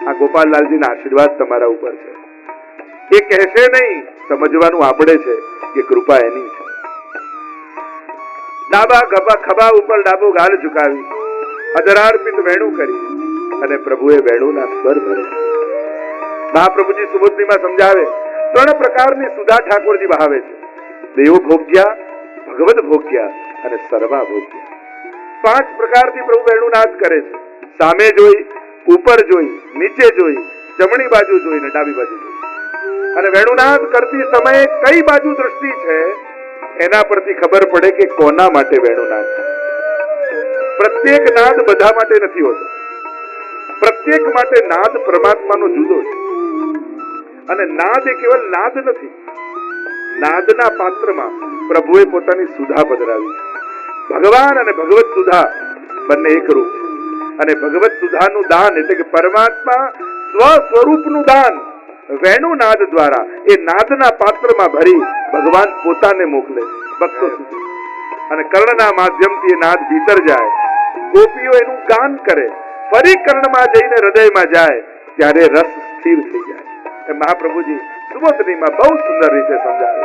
આ ગોપાલલાલજીના આશીર્વાદ તમારા ઉપર છે. એ કહેશે નહીં, સમજવાનું આપણે છે કે કૃપા એની છે. ડાબા ખભા ઉપર ડાબો ગાલ ઝુકાવી અધરાર્પિત વેણું કરી અને પ્રભુએ વેણુના સ્વર ભર્યા. મહાપ્રભુજી સુબોધનીમાં સમજાવે, 3 પ્રકારની સુધા ઠાકોરજી વહાવે છે: દેવ ભોગ્યા, ભગવદ ભોગ્યા અને સર્વા ભોગ્યા. 5 પ્રકારથી પ્રભુ વેણુનાદ કરે છે. સામે જોઈ, ઉપર જોઈ, નીચે જોઈ, જમણી બાજુ જોઈ ને ડાબી બાજુ જોઈ. અને વેણુનાદ કરતી સમયે કઈ બાજુ દ્રષ્ટિ છે એના પરથી ખબર પડે કે કોના માટે વેણુનાદ છે. પ્રત્યેક નાદ બધા માટે નથી હોતો. પ્રત્યેક માટે નાદ પરમાત્માનો જુદો છે. અને નાદ એ કેવલ નાદ નથી, નાદના પાત્રમાં પ્રભુએ પોતાની સુધા પધરાવી છે. ભગવાન અને ભગવત સુધા બંને એક રૂપ છે. અને ભગવત સુધાનું દાન એટલે કે પરમાત્મા સ્વસ્વરૂપનું દાન વેણુનાદ દ્વારા એ નાદના પાત્રમાં ભરી ભગવાન પોતાને મોકલે ભક્તો સુધી. અને કર્ણના માધ્યમથી એ નાદ ભીતર જાય, ગોપીઓ એનું ગાન કરે, ફરી કર્ણમાં જઈને હૃદયમાં જાય ત્યારે રસ સ્થિર થઈ જાય. એ મહાપ્રભુજી સુબોધનીમાં બહુ સુંદર રીતે સમજાવે.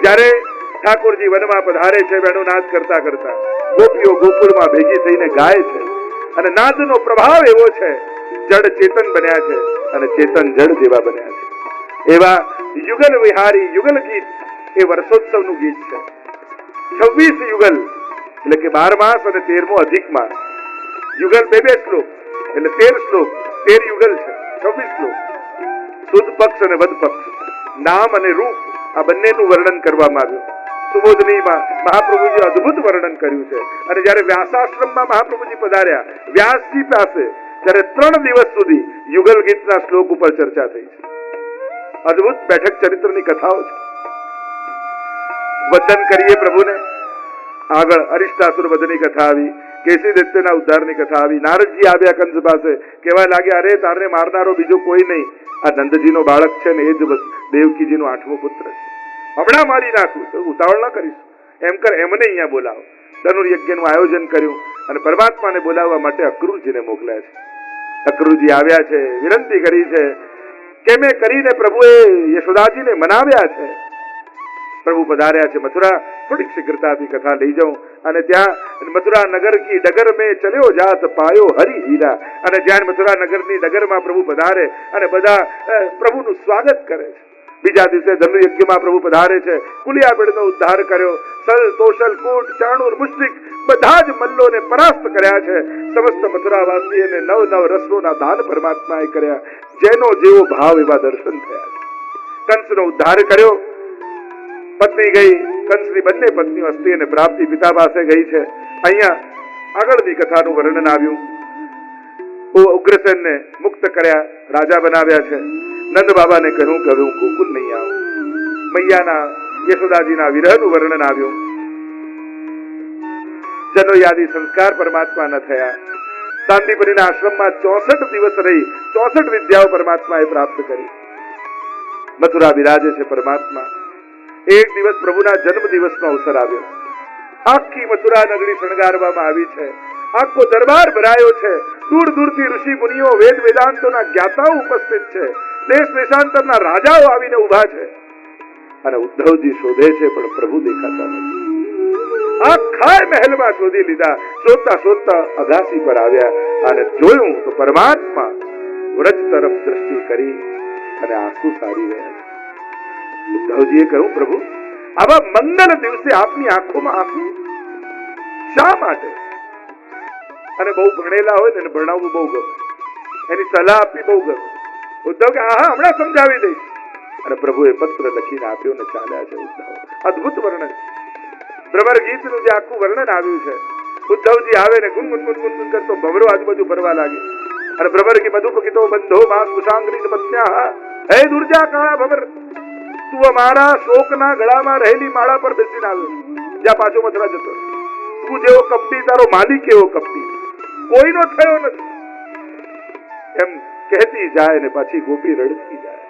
જ્યારે ઠાકોરજી વનમાં પધારે છે, વેણુનાદ કરતા કરતા ગોપીઓ ગોકુળમાં ભેગી થઈને ગાય છે. અને નાદનો પ્રભાવ એવો છે, જડ ચેતન બન્યા છે અને ચેતન જડ જેવા બન્યા છે. એવા યુગલ વિહારી યુગલ ગીત એ વર્ષોત્સવનું ગીત છે. 26 યુગલ એટલે કે 12 માસ અને 13મો અધિક માસ. યુગલ 2 શ્લોક એટલે 13 શ્લોક, 13 યુગલ છે, 26 શ્લોક. શુદ્ધ પક્ષ અને વદ પક્ષ, નામ અને રૂપ આ બંનેનું વર્ણન કરવામાં આવ્યું. સુબોધનીમાં મહાપ્રભુજી અદભુત વર્ણન કર્યું છે. અને જયારે વ્યાસાશ્રમમાં મહાપ્રભુજી પધાર્યા વ્યાસજી પાસે, ત્યારે 3 દિવસ સુધી યુગલ ગીતના શ્લોક ઉપર ચર્ચા થઈ છે. અદભુત બેઠક ચરિત્રની કથાઓ છે. વંદન કરીએ પ્રભુને. આગળ અરિષ્ટાસુર વધની કથા આવી, કેસી દૈત્યના ઉદ્ધારની કથા આવી. નારદજી આવ્યા કંસ પાસે, કહેવા લાગ્યા, અરે તારને મારનારો બીજો કોઈ નહીં, આ નંદજીનો બાળક છે ને એ જ દેવકીજીનો 8મો પુત્ર છે, હમણાં મારી નાખું. ઉતાવળ ના કરીશું, એમ કર એમને અહીંયા બોલાવો. ધનુર્યજ્ઞનું આયોજન કર્યું અને પરમાત્માને બોલાવવા માટે અક્રૂરજીને મોકલ્યા છે. અક્રૂરજી આવ્યા છે, વિનંતી કરી છે કે મેં કરીને પ્રભુએ યશોદાજીને મનાવ્યા છે. પ્રભુ પધાર્યા છે મથુરા. થોડીક શીઘ્રતાથી કથા લઈ જાઉં. અને ત્યાં મથુરા નગર કી ડગર મેં ચલ્યો જાત પાયો હરી હીરા. અને જ્યાં મથુરા નગરની ડગરમાં પ્રભુ પધારે અને બધા પ્રભુનું સ્વાગત કરે છે. બીજા દિવસે ધનુર્યજ્ઞમાં પ્રભુ પધારે છે. કુલિયાબેડનો ઉદ્ધાર કર્યો. સલ, તોશલ, કૂટ, ચાણુર, મુષ્ટિક બધા જ મલ્લોને પરાસ્ત કર્યા છે. સમસ્ત મથુરાવાસીઓને 9 રસોના દાન પરમાત્માએ કર્યા. જેનો જેવો ભાવ એવા દર્શન થયા છે. કંસનો ઉદ્ધાર કર્યો. પત્ની ગઈ, કંસની બંને પત્નીઓ અસ્થિ અને પ્રાપ્તિ પિતા પાસે ગઈ છે. અહીંયા આગળની કથાનું વર્ણન આવ્યું. ઉગ્રસેનને મુક્ત કર્યા, રાજા બનાવ્યા છે. નંદ બાબાને કહ્યું કે હવે હું ગોકુલ નહીં આવું. મૈયાના યશોદાજીના વિરહનું વર્ણન આવ્યું. જનોયાદી સંસ્કાર પરમાત્મા ન થયા. શાંતિપુરીના આશ્રમમાં 64 દિવસ રહી 64 વિદ્યાઓ પરમાત્માએ પ્રાપ્ત કરી. મથુરા બિરાજે છે પરમાત્મા. એક દિવસ પ્રભુના જન્મ દિવસનો અવસર આવ્યો. આખી મથુરા નગરી શણગારવામાં આવી છે. આખો દરબાર ભરાયો છે. દૂર દૂરથી ઋષિ મુનિઓ, વેદ વેદાંતોના જ્ઞાતાઓ ઉપસ્થિત છે. દેશ દેશાંતરના રાજાઓ આવીને ઉભા છે. અને ઉદ્ધવજી શોધે છે પણ પ્રભુ દેખાતા નથી. આખા મહેલમાં શોધી લીધા. શોધતા શોધતા અગાસી પર આવ્યા અને જોયું તો પરમાત્મા વ્રજ તરફ દ્રષ્ટિ કરી અને આંસુ સારી રહ્યા છે. ઉદ્ધવજીએ કહ્યું, પ્રભુ આવા મંગલ દિવસે આપની આંખોમાં આંસુ શા માટે? અને બહુ ભણેલા હોય ને ભણાવવું બહુ ગમે, એની સલાહ આપવી બહુ ગમે. ઉદ્ધવ કે હા હમણાં સમજાવી દઈશ. અને પ્રભુએ પત્ર લખીને આપ્યો ને ચાલ્યા છે. ઉદ્ધવ અદભુત વર્ણન. ભ્રમર ગીતનું જે આખું વર્ણન આવ્યું છે. ઉદ્ધવજી આવે ને ગુનગુન કરતો ભમરો આજુબાજુ ફરવા લાગે. અને ભ્રમર કી મધુપકિતો બંધો માસ કુશાંગની પત્ન્યા, હે દુર્જા કાળા ભમર, તું અમારા શોકના ગળામાં રહેલી માળા પર બેસીને આવ્યો. જ્યાં પાછો મથુરા જતો. તું જેવો કપટી, તારો માલિક એવો કપટી કોઈનો થયો નથી. એમ કહેતી જાય ને પાછી ગોપી રડતી જાય.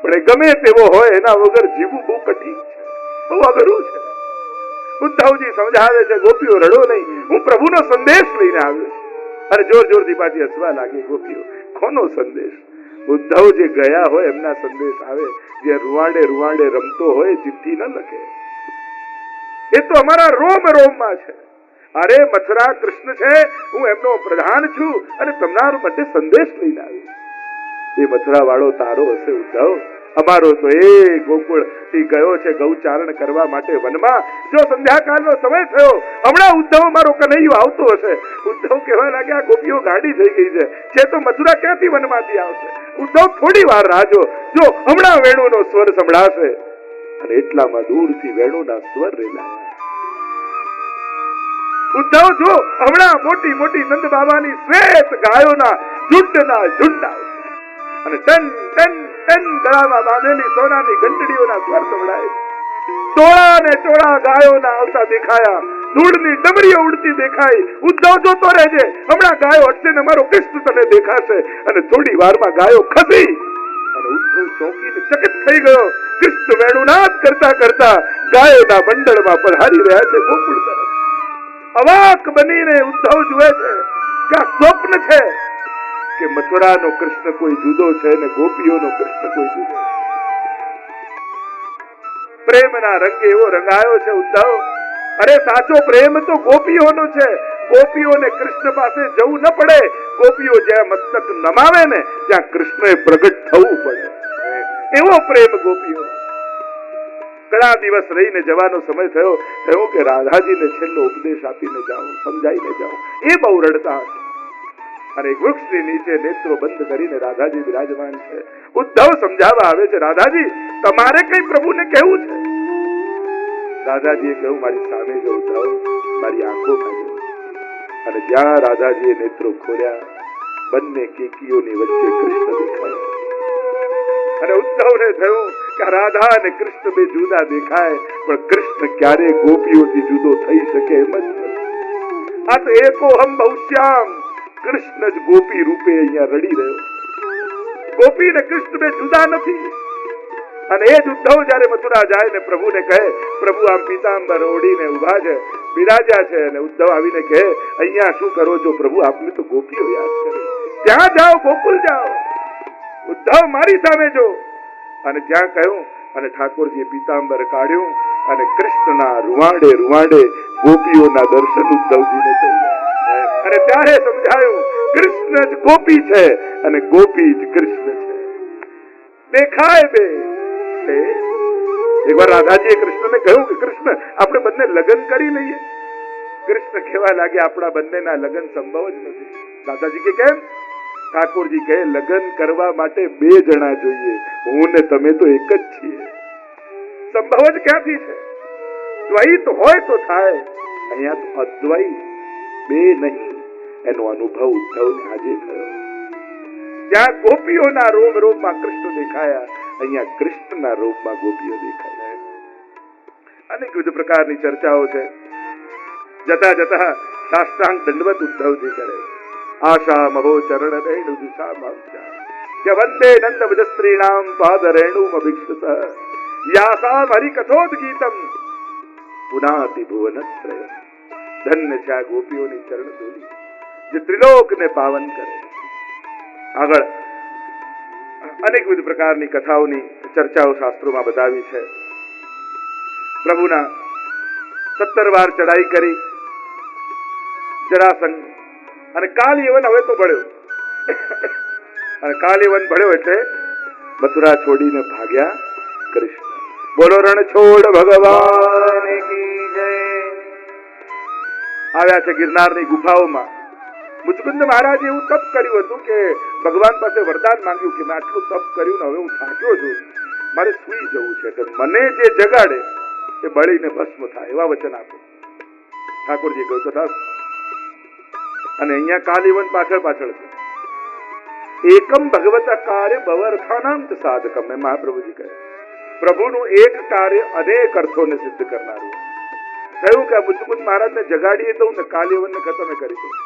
પણ એ ગમે તેવો હોય એના વગર જીવવું બહુ કઠિન છે, બહુ અઘરું છે. ઉદ્ધવજી સમજાવે છે, ગોપીઓ રડો નહીં, હું પ્રભુનો સંદેશ લઈને આવ્યો છું. અને જોર જોરથી પાછી હસવા લાગી ગોપીઓ. કોનો સંદેશ? ઉદ્ધવ જે ગયા હોય એમના સંદેશ આવે. જે રૂવાડે રૂવાડે રમતો હોય ચિઠ્ઠી ન લખે. એ તો અમારા રોમ રોમમાં છે. અરે મથુરા કૃષ્ણ છે, હું એમનો પ્રધાન છું અને તમારા માટે સંદેશ લઈને આવી. એ મથુરા વાળો તારો હશે ઉદ્ધવ. અમારો તો એ ગોકુળ થી ગયો છે ગૌચારણ કરવા માટે વનમાં. જો સંધ્યાકાળનો સમય થયો, હમણાં ઉદ્ધવ મારો કનૈયો આવતો હશે. ઉદ્ધવ કહેવા લાગ્યા ગોપીઓ ગાડી થઈ ગઈ છે તો મથુરા ક્યાંથી વનમાંથી આવશે? ઉદ્ધવ થોડી વાર રાહજો, જો હમણાં વેણુનો સ્વર સંભળાશે. અને એટલામાં દૂરથી વેણુના સ્વર રેલાયા. ઉદ્ધવ જો હમણાં મોટી મોટી નંદ બાબાની શ્વેત ગાયોના ઝુંડના ઝુંડ આવશે અને ટન ટન ટન ગળામાં બાંધેલી સોનાની ઘંટડીઓના સ્વર સંભળાય. ટોળા ને ટોળા ગાયોના આવતા દેખાયા. ધૂળની ડમરીઓ ઉડતી દેખાઈ. ઉદ્ધવ જોતો રહેજે, હમણાં ગાયો હટશે ને મારો કૃષ્ણ તને દેખાશે. અને થોડી વારમાં ગાયો ખસી અને ઉદ્ધવ ચોંકીને ચકિત થઈ ગયો. કૃષ્ણ વેણુનાદ કરતા કરતા ગાયોના મંડળમાં પધારી રહ્યા છે ગોકુળ તરફ. અવાક બનીને ઉદ્ધવ જુએ છે કે આ સ્વપ્ન છે કે મથુરાનો કૃષ્ણ કોઈ જુદો છે ને ગોપીઓનો કૃષ્ણ કોઈ જુદો. પ્રેમના રંગે એવો રંગાયો છે ઉદ્ધવ. અરે સાચો પ્રેમ તો ગોપીઓનો છે. ગોપીઓને કૃષ્ણ પાસે જવું ન પડે. ગોપીઓ જ્યાં મસ્તક નમાવે ને ત્યાં કૃષ્ણએ પ્રગટ થવું પડે. એવો પ્રેમ ગોપીઓનો. ઘણા દિવસ રહીને જવાનો સમય થયો કે રાધાજીને છેલ્લો ઉપદેશ આપીને જાઉં, સમજાઈને જાઉં. એ બહુ રડતા હતા. અને એક વૃક્ષની નીચે નેત્રો બંધ કરીને રાધાજી બિરાજમાન છે. ઉદ્ધવ સમજાવવા આવે છે, રાધાજી તમારે કઈ પ્રભુને કહેવું છે? રાધાજીએ કહ્યું, મારી સામે જો ઉદ્ધવ, મારી આંખો ખાજો. અને જ્યાં રાધાજીએ નેત્રો ખોલ્યા, બંને કેકીઓની વચ્ચે કૃષ્ણ દેખાયા. અને ઉદ્ધવને થયું કે રાધા અને કૃષ્ણ બે જુદા દેખાય, પણ કૃષ્ણ ક્યારે ગોપીઓથી જુદો થઈ શકે એમ જ નથી. આ તો એકોહમ બહુશ્યામ. કૃષ્ણ જ ગોપી રૂપે અહીંયા રડી રહ્યો. ગોપી ને કૃષ્ણ બે જુદા નથી. અને એ જ ઉદ્ધવ જયારે મથુરા જાય ને પ્રભુને કહે, પ્રભુ આમ પીતાંબર ઓઢીને ઉભા છે, બિરાજ્યા છે. અને ઉદ્ધવ આવીને કહે, અહીંયા શું કરો છો પ્રભુ? આપને તો ગોપીઓ યાદ કરે. ત્યાં જાઓ, ગોકુલ જાઓ. ઉદ્ધવ મારી સામે જો. અને જ્યાં કહ્યું અને ઠાકોરજીએ પીતાંબર કાઢ્યું અને કૃષ્ણના રૂવાડે રૂવાડે ગોપીઓના દર્શન ઉદ્ધવજીને થયા. અને ત્યારે સમજાયું, કૃષ્ણ જ ગોપી છે અને ગોપી જ કૃષ્ણ છે. દેખાય બે. એકવાર રાધાજીએ કૃષ્ણને કહ્યું કે કૃષ્ણ આપણે બંને લગ્ન કરી લઈએ. કૃષ્ણ કહેવા લાગે, આપણા બંનેના લગ્ન સંભવ જ નથી. દાદાજી કે કેમ? ઠાકોરજી કહે, લગ્ન કરવા માટે બે જણા જોઈએ, હું ને તમે તો એક જ છીએ. સંભવ જ ક્યાંથી છે? દ્વૈત હોય તો થાય, અહીંયા તો અદ્વૈત બે નહીં. એનો અનુભવ ઉદ્ધવને આજે થયો. ત્યાં ગોપીઓના રોમ રોમમાં કૃષ્ણ દેખાયા, અહીંયા કૃષ્ણના રોમમાં ગોપીઓ દેખાયા. અનેક વિવિધ પ્રકારની ચર્ચાઓ છે. જતા જતા સાષ્ટાંગ દંડવત ઉદ્ધવજી કરે. આશા મહો ચરણ રેણુ દિશા માર્જા કે વંદે નંદ વિજસ્ત્રીણામ પાદ રેણુમ અભિક્ષત યાસામ હરિ કથોદગીતમ પુનાતિ ભુવનત્રય. ધન્ય છે આ ગોપીઓની ચરણ ધૂલી જે ત્રિલોકને પાવન કરે. આગળ અનેક વિવિધ પ્રકારની કથાઓની ચર્ચાઓ શાસ્ત્રોમાં બતાવી છે. પ્રભુના 17 વાર ચડાઈ કરી જરાસંઘ અને કાલયવન હવે તો ભળ્યો. અને કાલયવન ભળ્યો એટલે મથુરા છોડીને ભાગ્યા કૃષ્ણ. બોલો રણ છોડ ભગવાન કી જય. આવ્યા છે ગિરનારની ગુફાઓમાં. મુચકુંદ મહારાજે એવું તપ કર્યું હતું કે ભગવાન પાસે વરદાન માંગ્યું કે મેં આટલું તપ કર્યું ને હવે હું થાક્યો છું, મારે સુઈ જવું છે, તો મને જે જગાડે એ બળીને ભસ્મ થાય એવા વચન આપો. ઠાકોરજી કહ્યું તો થશે. અને અહીંયા કાલયવન પાછળ પાછળ છે. એકમ ભગવત કાર્ય ભવર્થાનામ સાધકમ. મેં મહાપ્રભુજી કહે, પ્રભુનું એક કાર્ય અનેક અર્થોને સિદ્ધ કરનારું. થયું કે મુચકુંદ મહારાજને જગાડીએ દઉં ને કાલયવનને ખતમ કરી દઉં.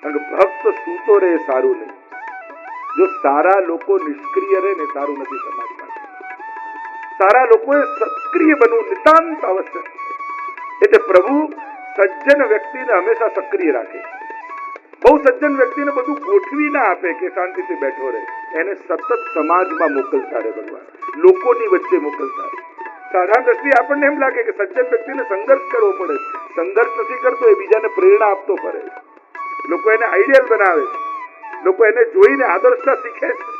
કારણ કે ભક્ત સૂતો રહે સારું નહીં. જો સારા લોકો નિષ્ક્રિય રહે ને સારું નથી સમાજ માટે. સારા લોકોએ સક્રિય બનવું નિતાંત આવશ્યક. એટલે પ્રભુ સજ્જન વ્યક્તિને હંમેશા સક્રિય રાખે. બહુ સજ્જન વ્યક્તિને બધું ગોઠવી ના આપે કે શાંતિથી બેઠો રહે, એને સતત સમાજમાં મોકલતા રહે ભગવાન, લોકોની વચ્ચે મોકલતા રહે. સાધારણ દ્રષ્ટિએ આપણને એમ લાગે કે સજ્જન વ્યક્તિને સંઘર્ષ કરવો પડે, સંઘર્ષ નથી કરતો, એ બીજાને પ્રેરણા આપતો ફરે. લોકો એને આઈડિયલ બનાવે છે, લોકો એને જોઈને આદર્શતા શીખે છે.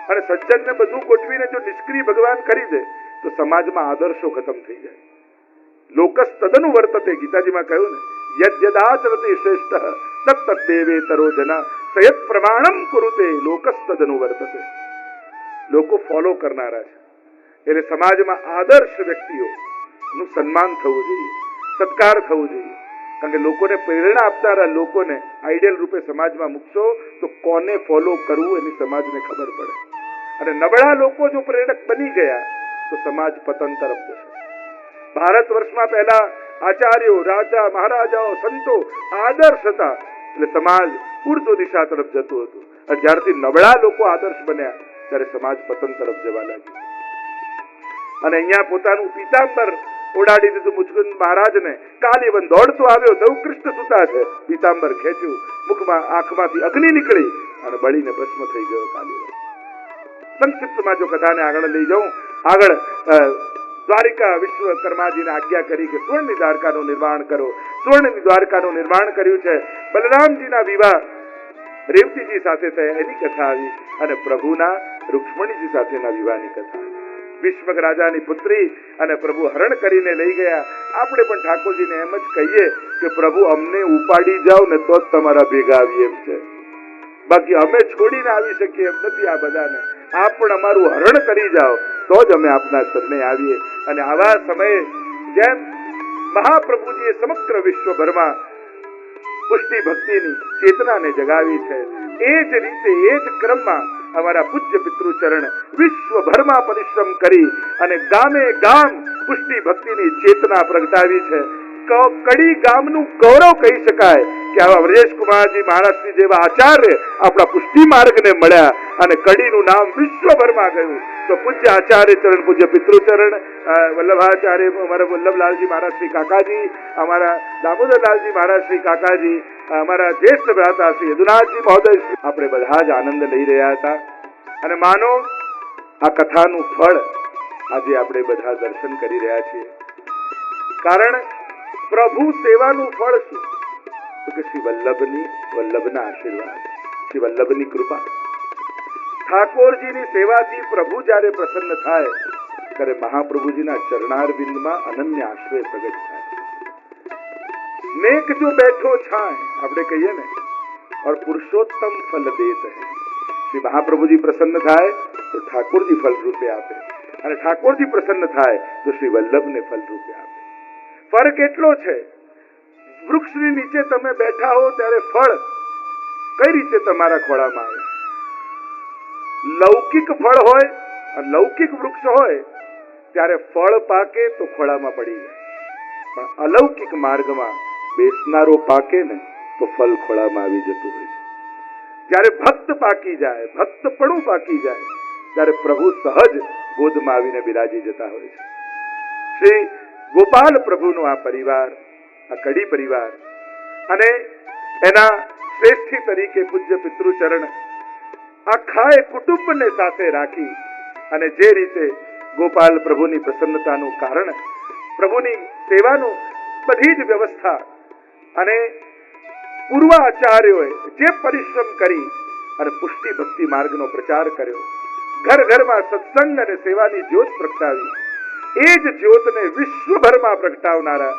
અને સજ્જનને બધું ગોઠવીને જો નિષ્ક્રિય ભગવાન કરી દે તો સમાજમાં આદર્શો ખતમ થઈ જાય. લોકસ તદનુ વર્તતે, ગીતાજીમાં કહ્યું ને, યદ યદાચરતે શ્રેષ્ઠ તત્તદ દેવેતરો જના સયત પ્રમાણમ કુરુતે લોકસ તદનુ વર્તતે. લોકો ફોલો કરનારા છે, એટલે સમાજમાં આદર્શ વ્યક્તિઓનું સન્માન થવું જોઈએ, સત્કાર થવું જોઈએ. કારણ કે લોકોને પ્રેરણા આપનારા લોકોને આઈડિયલ રૂપે સમાજમાં મૂકશો તો કોને ફોલો કરવું એની સમાજને ખબર પડે. અને નબળા લોકો જો પ્રેરક બની ગયા તો સમાજ પતન તરફ જશે. ભારત વર્ષમાં પહેલા આચાર્યો, રાજા, મહારાજાઓ, સંતો આદર્શ હતા, એટલે સમાજ ઉર્ધ્વ દિશા તરફ જતું હતું. અને જ્યારથી નબળા લોકો આદર્શ બન્યા ત્યારે સમાજ પતન તરફ જવા લાગ્યો. અને અહીંયા પોતાનું પીતાંબર ઓડાડી દીધું મુચકુંદ મહારાજને. કાલીવન દોડતો આવ્યો, તો કૃષ્ણ સુતા છે, પીતાંબર ખેંચ્યું, મુખમાં આંખમાંથી અગ્નિ નીકળી અને બળીને ભસ્મ થઈ ગયો કાલીવન. સંક્ષિપ્તમાં જો કથાને આગળ લઈ જાઉં, આગળ દ્વારિકા વિશ્વકર્માજીને આજ્ઞા કરી કે સુવર્ણની દ્વારકાનું નિર્માણ કરો. સુવર્ણની દ્વારકાનું નિર્માણ કર્યું છે. બલરામજીના વિવાહ રેવતીજી સાથે થયા એની કથા આવી, અને પ્રભુના રૂક્ષ્મણીજી સાથેના વિવાહની કથા. વિશ્વક રાજાની પુત્રી અને પ્રભુ હરણ કરીને લઈ ગયા. આપણે પણ ઠાકોરજીને એમ જ કહીએ કે પ્રભુ અમને ઉપાડી જાઓ ને તો જ તમારા ભેગા આવીએ એમ છે, બાકી અમે છોડીને આવી શકીએ એમ નથી આ બધાને. આપ પણ અમારું હરણ કરી જાઓ તો જ અમે આપના શરણે આવીએ. અને આવા સમયે જેમ મહાપ્રભુજીએ સમગ્ર વિશ્વભરમાં પુષ્ટિ ભક્તિની ચેતનાને જગાવી છે, એ જ રીતે એ જ ક્રમમાં અમારા પૂજ્ય પિતૃચરણ વિશ્વભરમાં પરિશ્રમ કરી અને ગામે ગામ પુષ્ટિ ભક્તિની ચેતના પ્રગટાવી છે. કડી ગામનું ગૌરવ કહી શકાય કે આવા વ્રજેશકુમારજી મહારાજશ્રી જેવા આચાર્ય આપણા પુષ્ટિ માર્ગને મળ્યા અને કડીનું નામ વિશ્વભરમાં ગયું. તો પૂજ્ય આચાર્ય ચરણ, પૂજ્ય પિતૃચરણ વલ્લભાચાર્ય, અમારા વલ્લભલાલજી મહારાજશ્રી કાકાજી, અમારા દામોદરલાલજી મહારાજશ્રી કાકાજી, અમારા જ્યેષ્ઠ ભ્રાતા શ્રી યદુનાથજી મહોદય, આપણે બધા જ આનંદ લઈ રહ્યા હતા. અને માનો આ કથાનું ફળ આજે આપણે બધા દર્શન કરી રહ્યા છીએ. કારણ પ્રભુ સેવાનું ફળ શું? તો કે શ્રી વલ્લભના આશીર્વાદ, શ્રી વલ્લભની કૃપા. ઠાકોરજીની સેવાથી પ્રભુ જ્યારે પ્રસન્ન થાય ત્યારે મહાપ્રભુજીના ચરણારવિંદમાં અનન્ય આશ્રય પ્રગટ થાય. નેક જો બેઠો છાય, આપણે કહીએ ને, और પુરુષોત્તમ ફલ દેત હૈ. શ્રી મહાપ્રભુજી પ્રસન્ન થાય તો ઠાકોરજી ફલ રૂપે આપે, અને ઠાકોરજી પ્રસન્ન થાય તો શ્રી વલ્લભને ફલ રૂપે આપે. ફરક એટલો છે, વૃક્ષની નીચે તમે બેઠા હો ત્યારે ફળ કઈ રીતે તમારા ખોળામાં આવે? લૌકિક ફળ હોય અને લૌકિક વૃક્ષ હોય ત્યારે ફળ પાકે તો ખોળામાં પડી જાય, પણ અલૌકિક માર્ગમાં બેસનારો પાકે ને તો ફળ ખોળામાં આવી જતું હોય છે. જ્યારે ભક્ત પાકી જાય, ભક્તપણું પાકી જાય, ત્યારે પ્રભુ સહજ ગોદમાં આવીને બિરાજી જતા હોય છે. શ્રી ગોપાલ પ્રભુનો આ પરિવાર, આ કડી પરિવાર, અને એના શ્રેષ્ઠી તરીકે પૂજ્ય પિતૃચરણ આખા કુટુંબને સાથે રાખી અને જે રીતે ગોપાલ પ્રભુની પ્રસન્નતાનું કારણ, પ્રભુની સેવાનું બધી જ વ્યવસ્થા અને પૂર્વાચાર્યોએ જે પરિશ્રમ કરી અને પુષ્ટિ ભક્તિ માર્ગનો પ્રચાર કર્યો, ઘર ઘરમાં સત્સંગ અને સેવાની જ્યોત પ્રગટાવી, એ જ જ્યોતને વિશ્વભરમાં પ્રગટાવનારા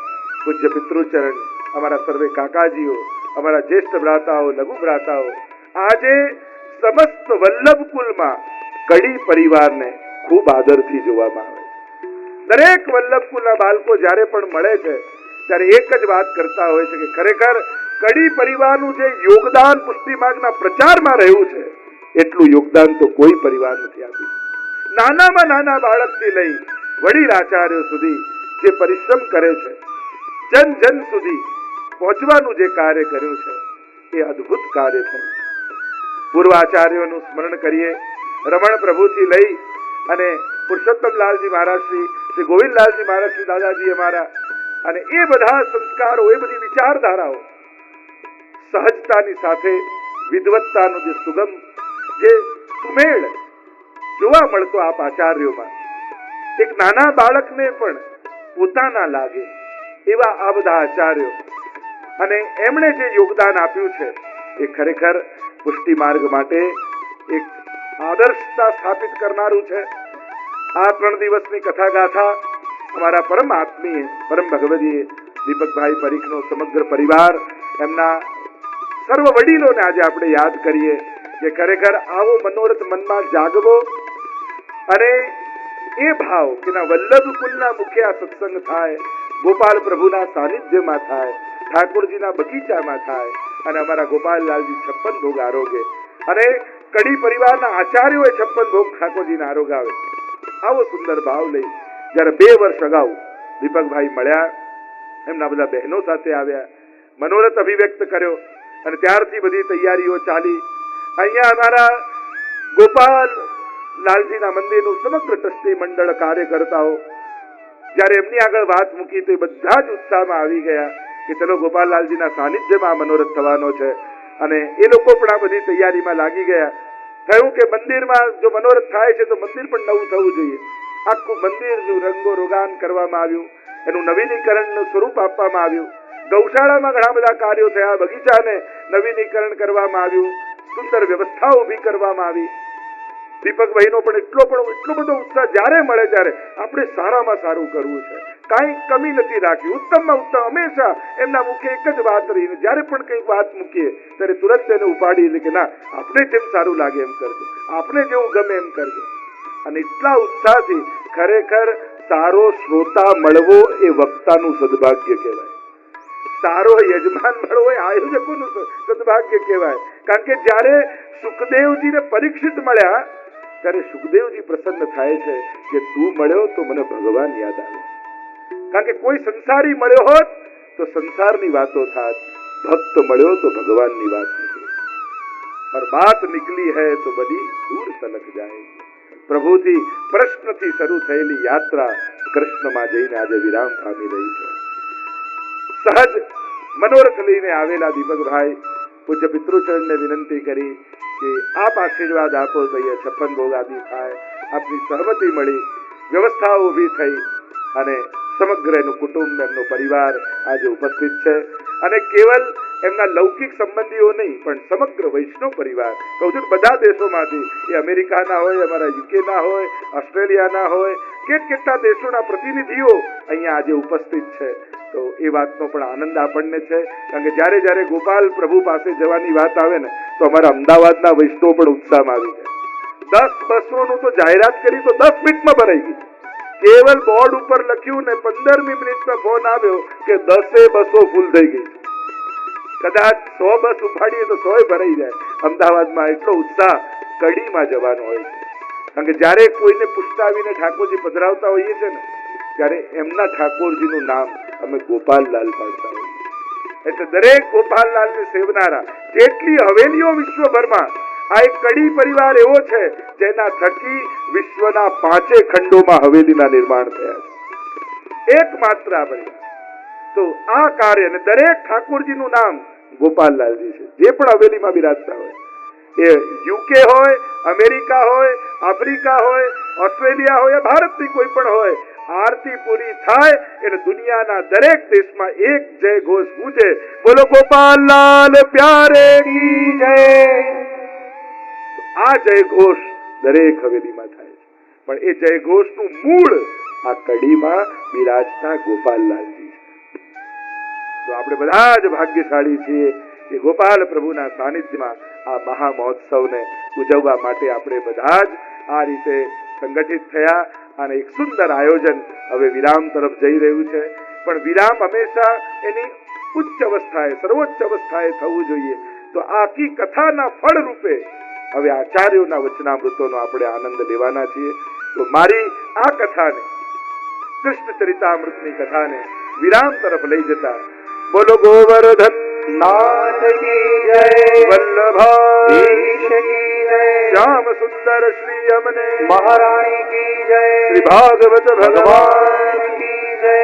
પૂજ્ય પિતૃચરણ, અમારા સર્વે કાકાજીઓ, અમારા જ્યેષ્ઠ ભ્રાતાઓ, લઘુ ભ્રાતાઓ, આજે સમસ્ત વલ્લભ કુલમાં કડી પરિવારને ખૂબ આદરથી જોવામાં આવે છે. દરેક વલ્લભ કુલના બાળકો જ્યારે પણ મળે છે ત્યારે એક જ વાત કરતા હોય છે કે ખરેખર કડી પરિવારનું જે યોગદાન પુષ્ટિ માર્ગના પ્રચારમાં રહ્યું છે એટલું યોગદાન તો કોઈ પરિવાર નથી આપ્યું. નાનામાં નાના બાળકથી લઈ વડીલ આચાર્યો સુધી જે પરિશ્રમ કરે છે, જન જન સુધી પહોંચવાનું જે કાર્ય કર્યું છે એ અદ્ભુત કાર્ય થયું. પૂર્વાચાર્યોનું સ્મરણ કરીએ, રમણ પ્રભુથી લઈ અને પુરુષોત્તમલાલજી મહારાજ શ્રી ગોવિંદલાલજી મહારાજ શ્રી દાદાજી અમારા, અને એ બધા સંસ્કારો, એ બધી વિચારધારાઓ સહજતાની સાથે વિદવત્તાનો જે સુગમ, જે સુમેળ જોવા મળતો આપ આચાર્યોમાં, એક નાના બાળકને પણ પોતાના લાગે એવા આ બધા આચાર્યો, અને એમણે જે યોગદાન આપ્યું છે એ ખરેખર પુષ્ટિ માર્ગ માટે એક આદર્શતા સ્થાપિત કરનારું છે. આ 3 દિવસની કથા ગાથા અમારા પરમ આત્મીય પરમ ભગવદીય દીપકભાઈ પરીખનો સમગ્ર પરિવાર, એમના સર્વ વડીલોને આજે આપણે યાદ કરીએ કે ખરેખર આવો મનોરથ મનમાં જાગવો, અને એ ભાવ કે ના વલ્લભ કુલના મુખે આ સત્સંગ થાય, ગોપાલ પ્રભુના સાનિધ્યમાં થાય, ઠાકોરજીના બગીચામાં થાય, અને અમારા ગોપાલલાલજી 56 ભોગ આરોગે, અને કડી પરિવારના આચાર્યોએ 56 ભોગ ઠાકોરજીના આરોગાવે. આવો સુંદર ભાવ લઈ જયારે 2 વર્ષ અગાઉ દીપકભાઈ મળ્યા, એમના બધા બહેનો સાથે આવ્યા, મનોરથ અભિવ્યક્ત કર્યો, અને ત્યારથી બધી તૈયારીઓ ચાલી. અહીંયા અમારા ગોપાલ લાલજીના મંદિરનું સમગ્ર ટ્રસ્ટી મંડળ, કાર્યકર્તાઓ જયારે એમની આગળ વાત મૂકી તો એ બધા જ ઉત્સાહમાં આવી ગયા કે ચલો ગોપાલલાલજીના સાનિધ્યમાં મનોરથ થવાનો છે, અને એ લોકો પણ આ બધી તૈયારીમાં લાગી ગયા. થયું કે મંદિરમાં જો મનોરથ થાય છે તો મંદિર પણ નવું થવું જોઈએ. આખું મંદિરનું રંગો રોગાન કરવામાં આવ્યું, એનું નવીનીકરણનું સ્વરૂપ આપવામાં આવ્યું. ગૌશાળામાં ઘણા બધા કાર્યો થયા, બગીચાને નવીનીકરણ કરવામાં આવ્યું, સુંદર વ્યવસ્થાઓ ઊભી કરવામાં આવી. દીપકભાઈનો પણ એટલો બધો ઉત્સાહ જ્યારે મળે ત્યારે આપણે સારામાં સારું કરવું છે, કાંઈ કમી નથી રાખી, ઉત્તમમાં ઉત્તમ. હંમેશા એમના મુખે એક જ વાત રહીને જ્યારે પણ કંઈક વાત મૂકીએ ત્યારે તુરંત એને ઉપાડી લે કે ના, આપણે જેમ સારું લાગે એમ કરજો, આપણે જેવું ગમે એમ કરજો. અને એટલા ઉત્સાહથી ખરેખર સારો શ્રોતા મળવો એ વક્તાનું સદભાગ્ય કહેવાય, સારો યજમાન મળવો એ આયોજકોનું સદભાગ્ય કહેવાય. કારણ કે જ્યારે સુખદેવજીને પરીક્ષિત મળ્યા ત્યારે સુખદેવજી પ્રસન્ન થાય છે કે તું મળ્યો તો મને ભગવાન યાદ આવે. કારણ કે કોઈ સંસારી મળ્યો હોત તો સંસારની વાતો થાત, ભક્ત મળ્યો તો ભગવાનની વાત નીકળી, और बात निकली है तो बड़ी दूर तलक जाएगी. પ્રભુથી પ્રશ્નથી શરૂ થયેલી યાત્રા કૃષ્ણમાં જઈને આજે વિરામ પામી રહી છે. સહજ મનોરથ લઈને આવેલા દીપકભાઈ પૂજ્ય પિતૃચરણને વિનંતી કરી કે આપ આશીર્વાદ આપો તો અહીંયા 56 ભોગ આદિ થાય. આપની સહમતિ મળી, વ્યવસ્થાઓ ઊભી થઈ, અને સમગ્ર એનું કુટુંબ, એમનો પરિવાર આજે ઉપસ્થિત છે. અને કેવલ એમના લૌકિક સંબંધીઓ નહીં પણ સમગ્ર વૈષ્ણવ પરિવાર, કહું છું બધા દેશોમાંથી, એ અમેરિકાના હોય, અમારા યુકેના હોય, ઓસ્ટ્રેલિયાના હોય, કેટલા દેશોના પ્રતિનિધિઓ અહીંયા આજે ઉપસ્થિત છે. તો એ વાતનો પણ આનંદ આપણને છે. કારણ કે જ્યારે જ્યારે ગોપાલ પ્રભુ પાસે જવાની વાત આવે ને તો અમારા અમદાવાદના વૈષ્ણવ પણ ઉત્સાહમાં આવી જાય. 10 બસોનું તો જાહેરાત કરી તો 10 મિનિટમાં ભરાઈ ગઈ. કેવલ બોર્ડ ઉપર લખ્યું ને 15મી મિનિટમાં ફોન આવ્યો કે 10 બસો ફૂલ થઈ ગઈ. કદાચ 100 બસ ઉપાડીએ તો 100 ભરાઈ જાય. અમદાવાદમાં એટલો ઉત્સાહ કડીમાં જવાનો હોય છે. કારણ કે જ્યારે કોઈને પુષ્ટાવીને ઠાકોરજી પધરાવતા હોઈએ છે ને ત્યારે એમના ઠાકોરજીનું નામ અમે ગોપાલલાલ પાડતા હોઈએ. એટલે દરેક ગોપાલલાલને સેવનારા જેટલી હવેલીઓ વિશ્વભરમાં, આ એક કડી પરિવાર એવો છે જેના થકી વિશ્વના 5 ખંડોમાં હવેલીના નિર્માણ થયા છે. એકમાત્ર આ પરિવાર. તો આ કાર્ય, અને દરેક ઠાકોરજીનું નામ ગોપાલલાલજી છે. જે પણ હવેલીમાં બિરાજતા હોય, એ યુકે હોય, અમેરિકા હોય, આફ્રિકા હોય, ઓસ્ટ્રેલિયા હોય, ભારતની કોઈ પણ હોય, આરતી પૂરી થાય એટલે દુનિયાના દરેક દેશમાં એક જય ઘોષ ગૂંજે, બોલો ગોપાલલાલ પ્યારે કી જય. આ જય ઘોષ દરેક હવેલીમાં થાય છે. પણ એ જય ઘોષનું મૂળ આ કડીમાં બિરાજતા ગોપાલલાલજી છે. તો આપણે બધા જ ભાગ્યશાળી છીએ કે ગોપાલ પ્રભુના સાનિધ્યમાં આ મહા મહોત્સવને ઉજવવા માટે આપણે બધા જ આ રીતે સંગઠિત થયા. અને એક સુંદર આયોજન હવે વિરામ તરફ જઈ રહ્યું છે. પણ વિરામ હંમેશા એની ઉચ્ચ અવસ્થાએ, સર્વોચ્ચ અવસ્થાએ થવું જોઈએ. તો આખી કથાના ફળ રૂપે હવે આચાર્યોના વચનામૃતોનો આપણે આનંદ લેવાના છીએ. તો મારી આ કથાને, કૃષ્ણ ચરિતામૃતની કથાને વિરામ તરફ લઈ જતા બોલો ગોવર્ધન નાથ કી જય, વલ્લભાધીશ કી જય, શ્યામ સુંદર શ્રી અમને મહારાણી કી જય, શ્રી ભાગવત ભગવાન કી જય.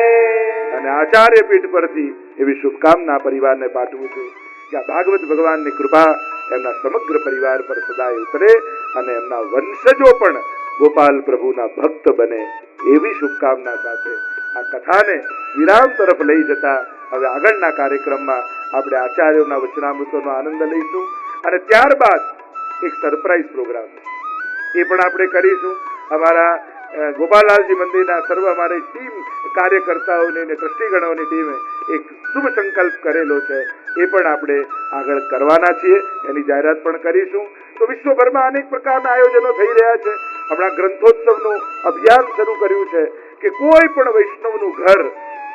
અને આચાર્ય પીઠ પરથી એવી શુભકામના પરિવારને પાઠવું છું કે આ ભાગવત ભગવાનની કૃપા એમના સમગ્ર પરિવાર પર સદાય ઉતરે અને એમના વંશજો પણ ગોપાલ પ્રભુના ભક્ત બને એવી શુભકામના સાથે આ કથાને વિરામ તરફ લઈ જતા હવે આગળના કાર્યક્રમમાં આપણે આચાર્યોના વચનામૃતોનો આનંદ લઈશું અને ત્યારબાદ એક સરપ્રાઈઝ પ્રોગ્રામ એ પણ આપણે કરીશું. અમારા ગોપાલલાલજી મંદિરના સર્વ અમારી ટીમ કાર્યકર્તાઓની અને ટ્રસ્ટીગણોની ટીમે એક શુભ સંકલ્પ કરેલો છે, એ પણ આપણે આગળ કરવાના છીએ, એની જાહેરાત પણ કરીશું. તો વિશ્વભરમાં અનેક પ્રકારના આયોજનો થઈ રહ્યા છે. હમણાં ગ્રંથોત્સવનું અભિયાન શરૂ કર્યું છે કે કોઈ પણ વૈષ્ણવનું ઘર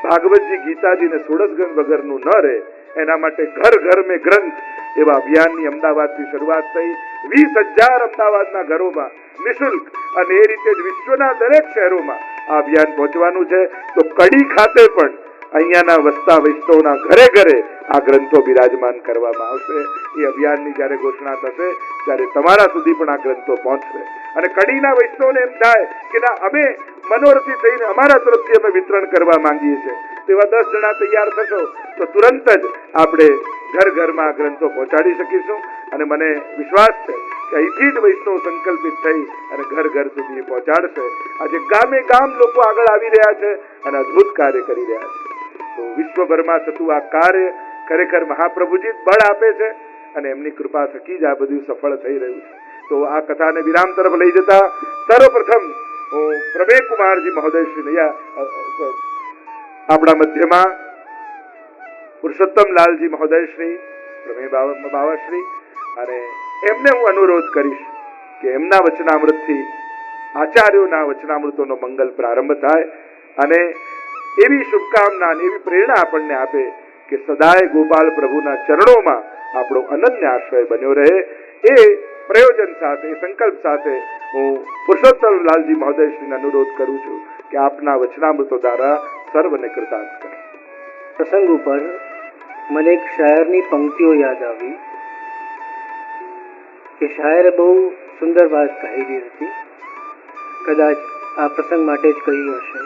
ભાગવતજી ગીતાજી ને સોળસગંજ વગરનું ન રહે, એના માટે ઘર ઘર મેં ગ્રંથ એવા અભિયાનની અમદાવાદથી શરૂઆત થઈ. 20,000 અમદાવાદના ઘરોમાં નિઃશુલ્ક અને એ રીતે જ વિશ્વના દરેક શહેરોમાં આ અભિયાન પહોંચવાનું છે. તો કડી ખાતે પણ અહીંયાના વસતા વૈષ્ણવના ઘરે ઘરે આ ગ્રંથો બિરાજમાન કરવામાં આવશે. એ અભિયાનની જ્યારે ઘોષણા થશે ત્યારે તમારા સુધી પણ આ ગ્રંથો પહોંચશે અને કડીના વૈષ્ણવને એમ થાય કે ના, અમે મનોરથી થઈને અમારા તરફથી અમે વિતરણ કરવા માંગીએ છીએ, તેવા 10 જણા તૈયાર થશો તો તુરંત જ આપણે ઘર ઘરમાં આ ગ્રંથો પહોંચાડી શકીશું. અને મને વિશ્વાસ છે કે અહીંથી જ વૈષ્ણવ સંકલ્પિત થઈ અને ઘર ઘર સુધી પહોંચાડશે. આજે ગામે ગામ લોકો આગળ આવી રહ્યા છે અને અદ્ભુત કાર્ય કરી રહ્યા છે. તો વિશ્વભરમાં થતું આ કાર્ય ખરેખર મહાપ્રભુજી જ બળ આપે છે અને એમની કૃપા થકી જ આ બધું સફળ થઈ રહ્યું છે. તો આ કથાને વિરામ તરફ લઈ જતા સર્વપ્રથમ હું પ્રમેયકુમારજી મહોદયશ્રીને આપણા મધ્યમાં પુરુષોત્તમલાલજી મહોદયશ્રી, પ્રમેય બાવાશ્રી, અને એમને હું અનુરોધ કરીશ કે એમના વચનામૃતથી આચાર્યોના વચનામૃતોનો મંગલ પ્રારંભ થાય અને એવી શુભકામના એવી પ્રેરણા આપણને આપે કે સદાય ગોપાલ પ્રભુના ચરણોમાં આપણો અનન્ય આશ્રય બન્યો રહે. એ પ્રયોજન સાથે, સંકલ્પ સાથે હું પુરુષોત્તમલાલજી મહોદયશ્રીને અનુરોધ કરું છું કે આપના વચનામૃતો દ્વારા સર્વને કૃતાર્થ કરે. પ્રસંગ ઉપર મને એક શાયરની પંક્તિઓ યાદ આવી કે શાયરે બહુ સુંદર વાત કહેલી હતી, કદાચ આ પ્રસંગ માટે જ કહી હશે.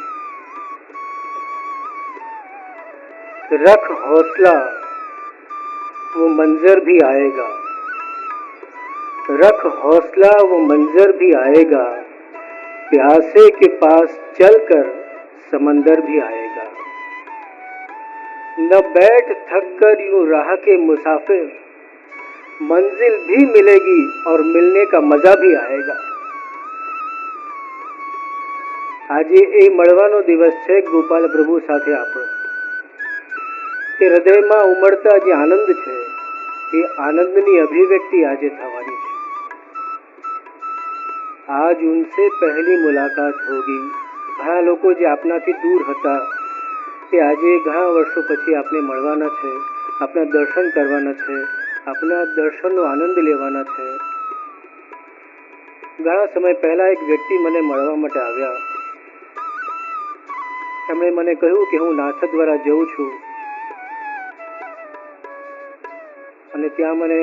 रख हौसला वो मंजर भी आएगा, रख हौसला वो मंजर भी आएगा, प्यासे के पास चलकर समंदर भी आएगा. न बैठ थक कर यूं राह के मुसाफिर, मंजिल भी मिलेगी और मिलने का मजा भी आएगा. આજે એ મળવાનો દિવસ છે ગોપાલ પ્રભુ સાથે આપણો. કે હૃદયમાં ઉમળતા જે આનંદ છે એ આનંદની અભિવ્યક્તિ આજે થવાની છે. આજ ઉનસે પહેલી મુલાકાત હોગી. ઘણા લોકો જે આપનાથી દૂર હતા એ આજે ઘણા વર્ષો પછી આપને મળવાના છે, આપના દર્શન કરવાના છે, આપના દર્શનનો આનંદ લેવાના છે. ઘણા સમય પહેલા એક વ્યક્તિ મને મળવા માટે આવ્યા. એમણે મને કહ્યું કે હું નાથદ્વારા જઉં છું અને ત્યાં મને